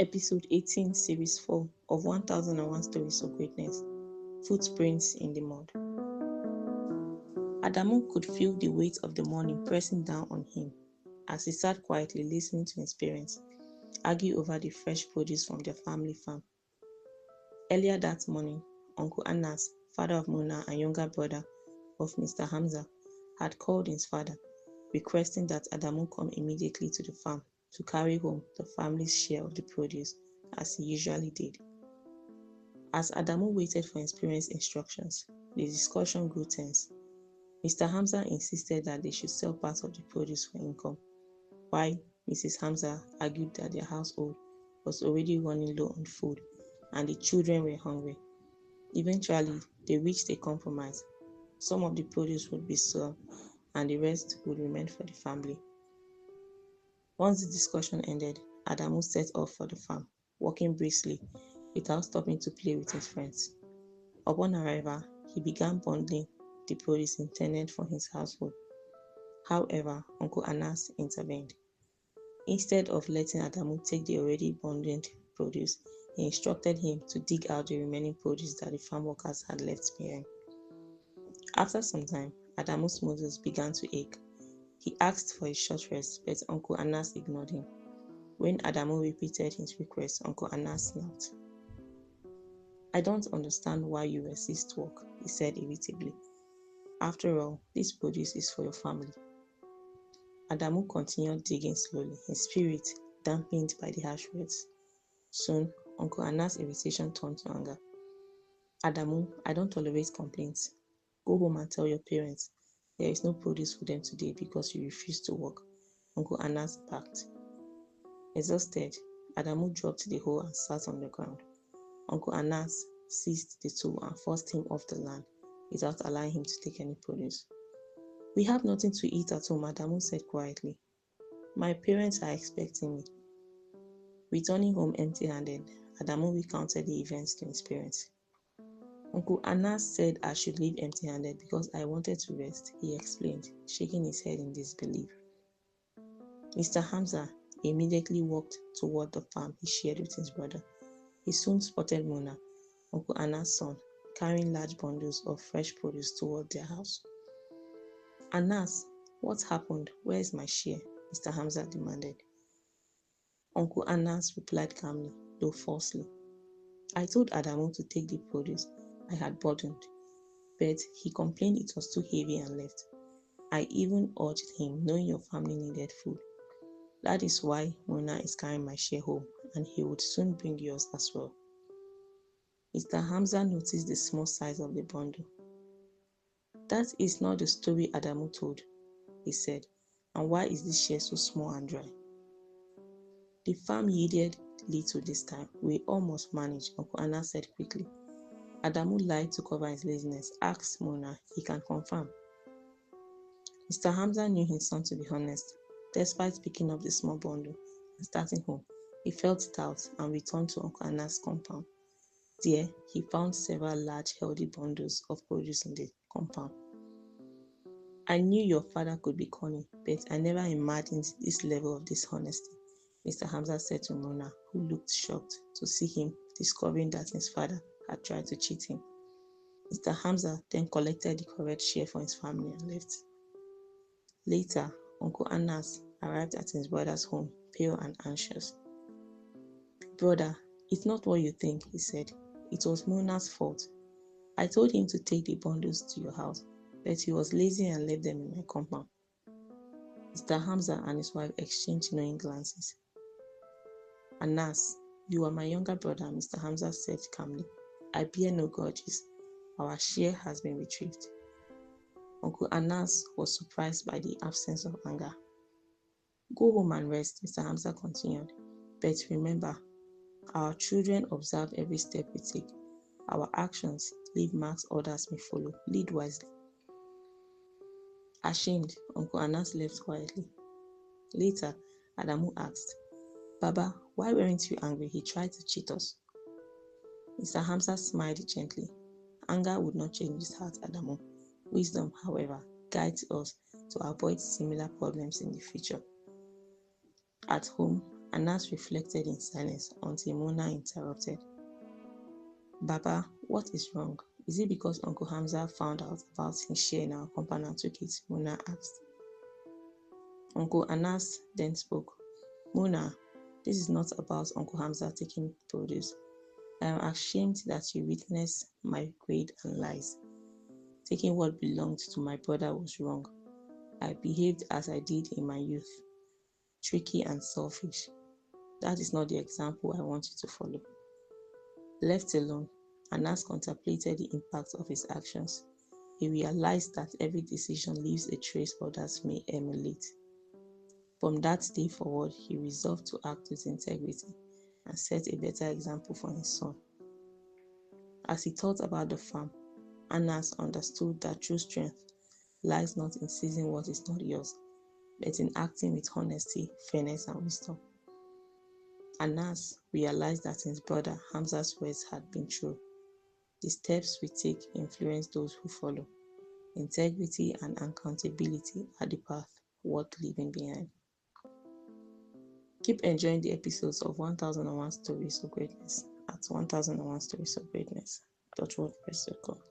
Episode 18, Series 4 of 1001 Stories of Greatness, Footprints in the Mud. Adamu could feel the weight of the morning pressing down on him as he sat quietly listening to his parents argue over the fresh produce from their family farm. Earlier that morning, Uncle Anas, father of Murna and younger brother of Mr. Hamza, had called his father, requesting that Adamu come immediately to the farm to carry home the family's share of the produce, as he usually did. As Adamu waited for his parents' instructions, the discussion grew tense. Mr. Hamza insisted that they should sell part of the produce for income, while Mrs. Hamza argued that their household was already running low on food and the children were hungry. Eventually, they reached a compromise. Some of the produce would be sold and the rest would remain for the family. Once the discussion ended, Adamu set off for the farm, walking briskly without stopping to play with his friends. Upon arrival, he began bundling the produce intended for his household. However, Uncle Anas intervened. Instead of letting Adamu take the already bundled produce, he instructed him to dig out the remaining produce that the farm workers had left behind. After some time, Adamu's muscles began to ache. He asked for a short rest, but Uncle Anas ignored him. When Adamu repeated his request, Uncle Anas snapped. "I don't understand why you resist work," he said irritably. "After all, this produce is for your family." Adamu continued digging slowly, his spirit dampened by the harsh words. Soon, Uncle Anas' irritation turned to anger. "Adamu, I don't tolerate complaints. Go home and tell your parents there is no produce for them today because you refuse to work." Uncle Anas barked. Exhausted, Adamu dropped the hoe and sat on the ground. Uncle Anas seized the tool and forced him off the land without allowing him to take any produce. "We have nothing to eat at home," Adamu said quietly. "My parents are expecting me." Returning home empty-handed, Adamu recounted the events to his parents. "Uncle Anas said I should leave empty-handed because I wanted to rest," he explained, shaking his head in disbelief. Mr. Hamza immediately walked toward the farm he shared with his brother. He soon spotted Murna, Uncle Anas' son, carrying large bundles of fresh produce toward their house. "Anas, what happened? Where is my share?" Mr. Hamza demanded. Uncle Anas replied calmly, though falsely. "I told Adamu to take the produce I had burdened, but he complained it was too heavy and left. I even urged him, knowing your family needed food. That is why Murna is carrying my share home, and he would soon bring yours as well." Mr. Hamza noticed the small size of the bundle. "That is not the story Adamu told," he said. "And why is this share so small and dry?" "The farm yielded little this time. We almost managed," Uncle Anna said quickly. "Adamu lied to cover his laziness. Ask Murna, he can confirm." Mr. Hamza knew his son to be honest. Despite picking up the small bundle and starting home, he felt doubt and returned to Uncle Anna's compound. There, he found several large, healthy bundles of produce in the compound. "I knew your father could be cunning, but I never imagined this level of dishonesty," Mr. Hamza said to Murna, who looked shocked to see him discovering that his father had tried to cheat him. Mr. Hamza then collected the correct share for his family and left. Later, Uncle Anas arrived at his brother's home, pale and anxious. "Brother, it's not what you think," he said. "It was Murna's fault. I told him to take the bundles to your house, but he was lazy and left them in my compound." Mr. Hamza and his wife exchanged knowing glances. "Anas, you are my younger brother," Mr. Hamza said calmly. "I bear no grudges. Our share has been retrieved." Uncle Anas was surprised by the absence of anger. "Go home and rest," Mr. Hamza continued. "But remember, our children observe every step we take. Our actions leave marks others may follow. Lead wisely." Ashamed, Uncle Anas left quietly. Later, Adamu asked, "Baba, why weren't you angry? He tried to cheat us." Mr. Hamza smiled gently. "Anger would not change his heart, Adamu. Wisdom, however, guides us to avoid similar problems in the future." At home, Anas reflected in silence until Murna interrupted. Baba, what is wrong? Is it because Uncle Hamza found out about his share in our company and took it? Murna asked. Uncle Anas then spoke. Murna, this is not about Uncle Hamza taking produce. I am ashamed that you witnessed my greed and lies. Taking what belonged to my brother was wrong. I behaved as I did in my youth, tricky and selfish. That is not the example I want you to follow. Left alone, Anas contemplated the impact of his actions. He realized that every decision leaves a trace others may emulate. From that day forward, he resolved to act with integrity and set a better example for his son. As he thought about the farm, Anas understood that true strength lies not in seizing what is not yours, but in acting with honesty, fairness, and wisdom. Anas realized that his brother Hamza's words had been true. The steps we take influence those who follow. Integrity and accountability are the path worth leaving behind. Keep enjoying the episodes of 1001 Stories of Greatness at 1001storiesofgreatness.wordpress.com.